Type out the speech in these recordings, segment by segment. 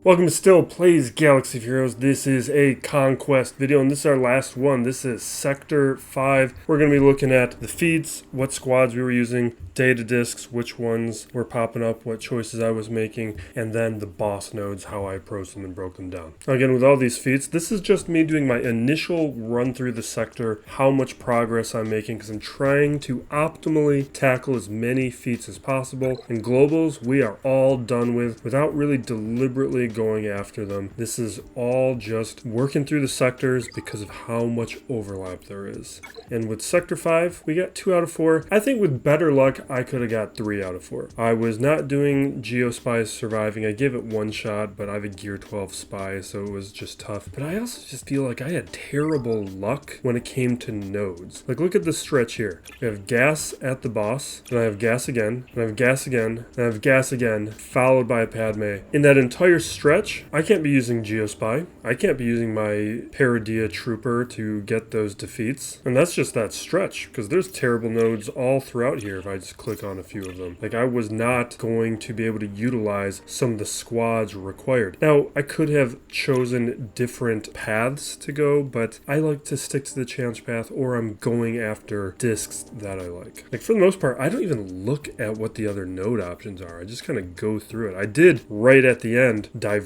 Welcome to Still Plays Galaxy of Heroes. This is a Conquest video, and this is our last one. This is Sector 5. We're going to be looking at the feats, what squads we were using, data discs, which ones were popping up, what choices I was making, and then the boss nodes, how I approached them and broke them down. Again, with all these feats, this is just me doing my initial run through the sector, how much progress I'm making, because I'm trying to optimally tackle as many feats as possible. And globals, we are all done with without really deliberately going after them. This is all just working through the sectors because of how much overlap there is. And with Sector 5, we got 2 out of 4. I think with better luck, I could have got 3 out of 4. I was not doing Geospy surviving. I gave it one shot, but I have a Gear 12 spy, so it was just tough. But I also just feel like I had terrible luck when it came to nodes. Like, look at this stretch here. We have gas at the boss, and I have gas again, and I have gas again, and I have gas again, followed by a Padme. In that entire stretch, I can't be using Geospy. I can't be using my Peridea trooper to get those defeats. And that's just that stretch, because there's terrible nodes all throughout here if I just click on a few of them. Like, I was not going to be able to utilize some of the squads required. Now, I could have chosen different paths to go, but I like to stick to the challenge path, or I'm going after discs that I like. Like, for the most part, I don't even look at what the other node options are. I just kind of go through it. I did, right at the end, divert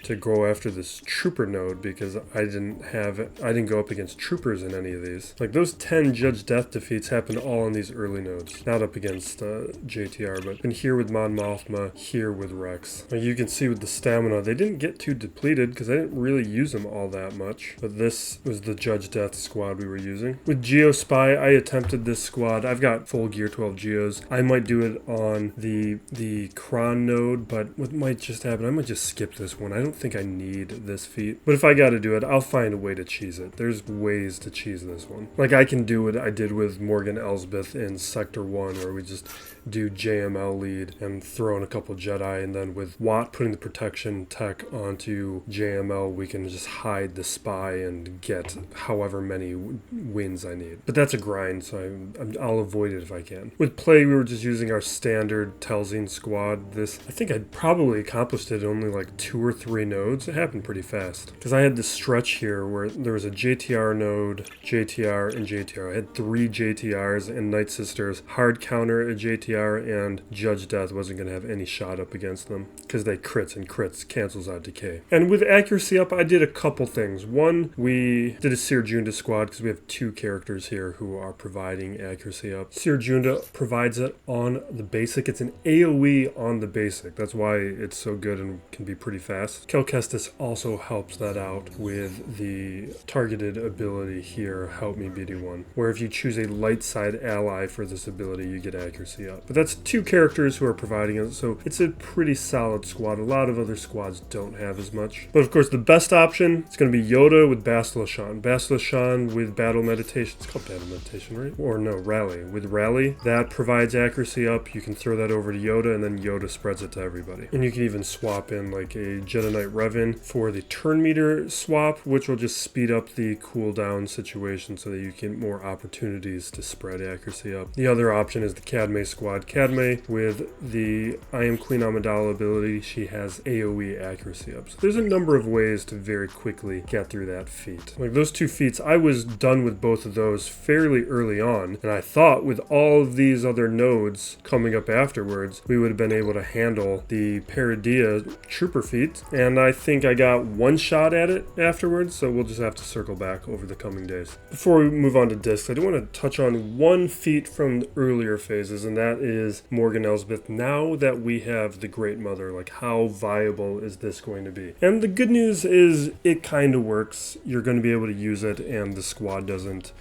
to go after this trooper node because I didn't go up against troopers in any of these. Like, those 10 Judge Death defeats happened all on these early nodes. Not up against JTR, but been here with Mon Mothma, here with Rex. Like, you can see with the stamina, they didn't get too depleted because I didn't really use them all that much. But this was the Judge Death squad we were using. With Geospy, I attempted this squad. I've got full Gear 12 Geos. I might do it on the Kron node, but what might just happen, I might just skip this one. I don't think I need this feat. But if I gotta do it, I'll find a way to cheese it. There's ways to cheese this one. Like, I can do what I did with Morgan Elsbeth in Sector 1, where we just do JML lead and throw in a couple Jedi, and then with Watt putting the protection tech onto JML, we can just hide the spy and get however many wins I need. But that's a grind, so I'll avoid it if I can. With play, we were just using our standard Telzine squad. This, I think I'd probably accomplished it in only like 2 or 3 nodes. It happened pretty fast. Because I had this stretch here where there was a JTR node, JTR, and JTR. I had 3 JTRs and Nightsisters, hard counter a JTR, and Judge Death wasn't going to have any shot up against them because they crits, and crits cancels out decay. And with accuracy up, I did a couple things. One, we did a Seer Junda squad because we have 2 characters here who are providing accuracy up. Seer Junda provides it on the basic. It's an AoE on the basic. That's why it's so good and can be pretty fast. Kestis also helps that out with the targeted ability here, Help Me BD1, where if you choose a light side ally for this ability, you get accuracy up. But that's 2 characters who are providing it, so it's a pretty solid squad. A lot of other squads don't have as much. But of course, the best option is going to be Yoda with Bastila-Shan. Bastila-Shan with Battle Meditation. It's called Battle Meditation, right? Or no, Rally. With Rally, that provides accuracy up. You can throw that over to Yoda, and then Yoda spreads it to everybody. And you can even swap in like a Jedi Knight Revan for the turn meter swap, which will just speed up the cooldown situation so that you get more opportunities to spread accuracy up. The other option is the Cadme squad. Cadme with the I Am Queen Amidala ability, she has AoE accuracy up. So there's a number of ways to very quickly get through that feat. Like, those 2 feats, I was done with both of those fairly early on, and I thought with all of these other nodes coming up afterwards, we would have been able to handle the Peridea trooper feat, and I think I got 1 shot at it afterwards, so we'll just have to circle back over the coming days. Before we move on to discs, I do want to touch on 1 feat from the earlier phases, and that is Morgan Elsbeth. Now that we have the Great Mother, like, how viable is this going to be? And the good news is it kind of works. You're going to be able to use it, and the squad doesn't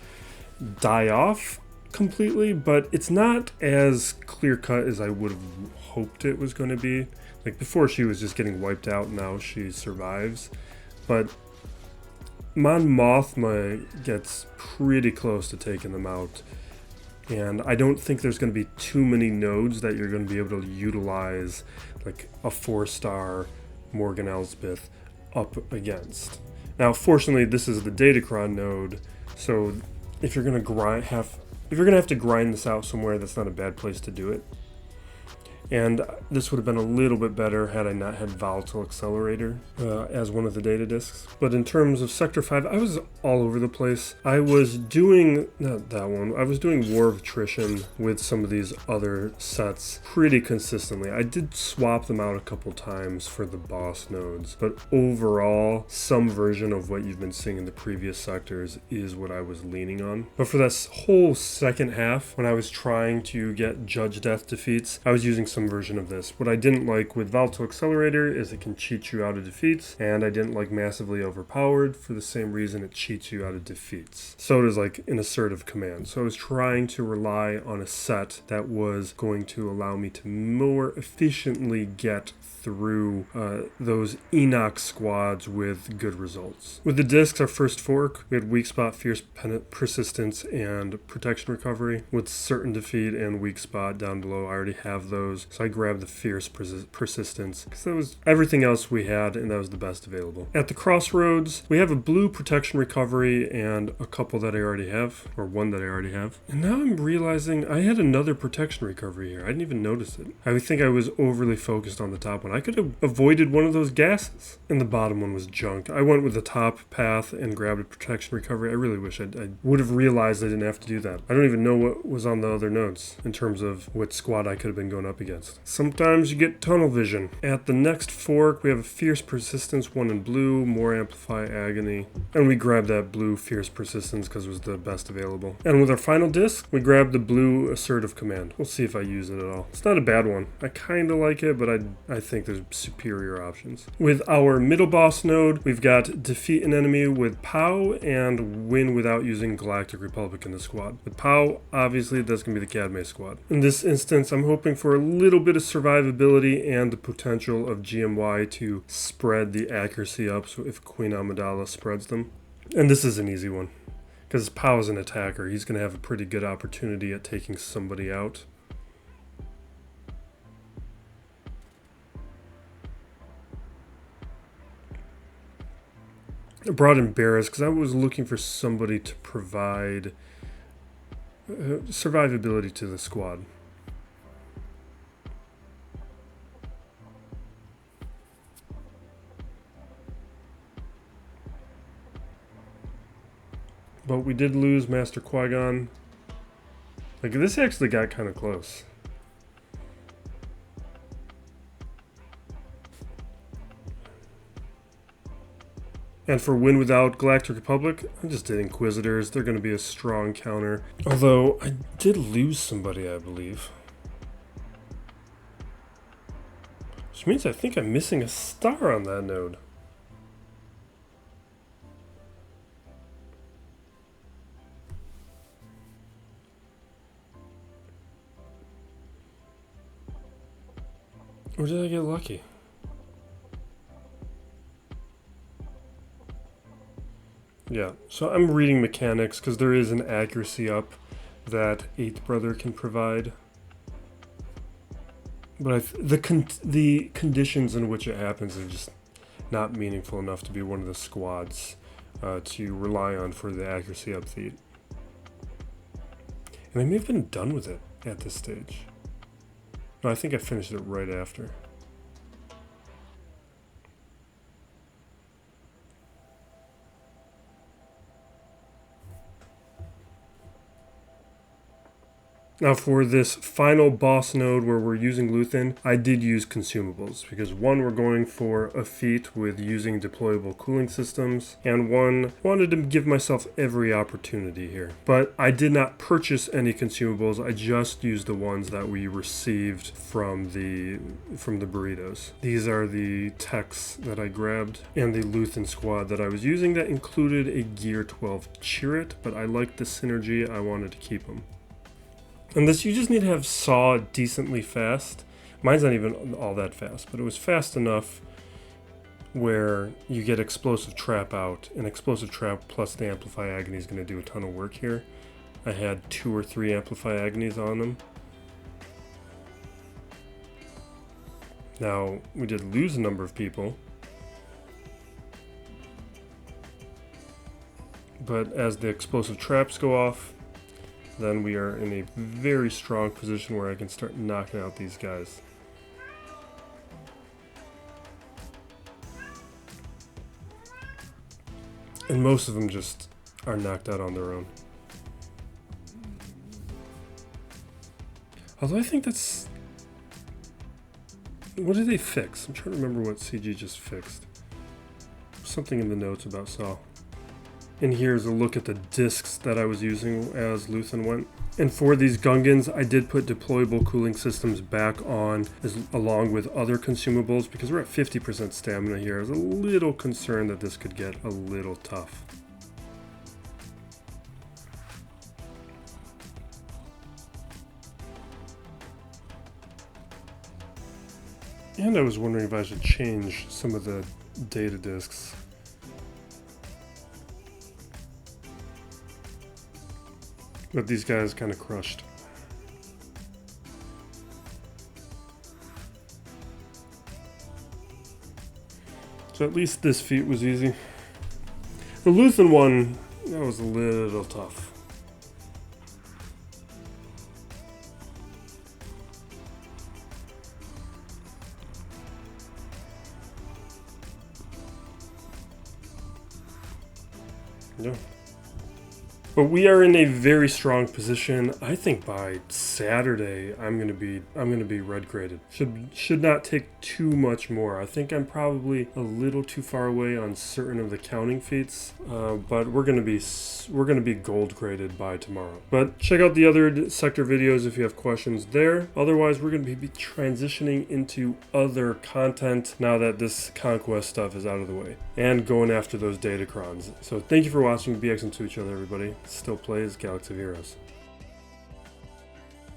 die off completely, but it's not as clear-cut as I would have hoped it was going to be. Like, before, she was just getting wiped out, now she survives. But Mon Mothma gets pretty close to taking them out. And I don't think there's going to be too many nodes that you're going to be able to utilize like a 4-star Morgan Elsbeth up against. Now, fortunately, this is the Datacron node, so if you're going to have to grind this out somewhere, that's not a bad place to do it. And this would have been a little bit better had I not had Volatile Accelerator as one of the data discs. But in terms of Sector 5, I was all over the place. I was doing, not that one, I was doing War of Attrition with some of these other sets pretty consistently. I did swap them out a couple times for the boss nodes, but overall, some version of what you've been seeing in the previous sectors is what I was leaning on. But for this whole second half, when I was trying to get Judge Death defeats, I was using some version of this. What I didn't like with Volatile Accelerator is it can cheat you out of defeats, and I didn't like Massively Overpowered for the same reason it cheats you out of defeats. So does like an Assertive Command. So I was trying to rely on a set that was going to allow me to more efficiently get through those Enoch squads with good results. With the discs, our first fork, we had Weak Spot, Fierce Persistence, and Protection Recovery. With Certain Defeat and Weak Spot down below, I already have those, so I grabbed the Fierce Persistence, because that was everything else we had, and that was the best available. At the Crossroads, we have a blue Protection Recovery and a couple that I already have, or one that I already have. And now I'm realizing I had another Protection Recovery here. I didn't even notice it. I think I was overly focused on the top one. I could have avoided one of those gases. And the bottom one was junk. I went with the top path and grabbed a Protection Recovery. I really wish I would have realized I didn't have to do that. I don't even know what was on the other notes in terms of what squad I could have been going up against. Sometimes you get tunnel vision. At the next fork, we have a Fierce Persistence, one in blue, more Amplify Agony. And we grabbed that blue Fierce Persistence because it was the best available. And with our final disc, we grabbed the blue Assertive Command. We'll see if I use it at all. It's not a bad one. I kind of like it, but I think there's superior options. With our middle boss node, we've got Defeat an Enemy with POW and Win without using Galactic Republic in the squad. With POW, obviously, that's going to be the Cadme squad. In this instance, I'm hoping for a little bit of survivability and the potential of GMY to spread the accuracy up, so if Queen Amidala spreads them. And this is an easy one, because POW is an attacker. He's going to have a pretty good opportunity at taking somebody out. I brought in Barris because I was looking for somebody to provide survivability to the squad. But we did lose Master Qui-Gon. Like, this actually got kind of close. And for Win without Galactic Republic, I just did Inquisitors. They're going to be a strong counter. Although, I did lose somebody, I believe. Which means I think I'm missing a star on that node. Or did I get lucky? Yeah, so I'm reading mechanics because there is an accuracy up that Eighth Brother can provide. But the conditions in which it happens are just not meaningful enough to be one of the squads to rely on for the accuracy up feat. And I may have been done with it at this stage. No, I think I finished it right after. Now for this final boss node where we're using Luthen, I did use consumables because one, we're going for a feat with using deployable cooling systems, and one, wanted to give myself every opportunity here. But I did not purchase any consumables, I just used the ones that we received from the burritos. These are the techs that I grabbed and the Luthen squad that I was using that included a Gear 12 Chirrut, but I liked the synergy, I wanted to keep them. And this, you just need to have Saw decently fast. Mine's not even all that fast, but it was fast enough where you get Explosive Trap out, and Explosive Trap plus the Amplify Agony is going to do a ton of work here. I had 2 or 3 Amplify Agonies on them. Now, we did lose a number of people. But as the Explosive Traps go off, then we are in a very strong position where I can start knocking out these guys. And most of them just are knocked out on their own. Although I think that's... What did they fix? I'm trying to remember what CG just fixed. Something in the notes about Saul. And here's a look at the discs that I was using as Luthen went. And for these Gungans, I did put deployable cooling systems back on along with other consumables because we're at 50% stamina here. I was a little concerned that this could get a little tough. And I was wondering if I should change some of the data discs. But these guys kind of crushed. So at least this feat was easy. The Luthen one, that was a little tough. Yeah. But we are in a very strong position. I think by Saturday I'm gonna be red graded. Should not take too much more. I think I'm probably a little too far away on certain of the counting feats, but we're gonna be gold graded by tomorrow. But check out the other sector videos if you have questions there. Otherwise, we're gonna be transitioning into other content now that this conquest stuff is out of the way and going after those datacrons. So thank you for watching. BX and to each other, everybody. Still plays Galaxy of Heroes.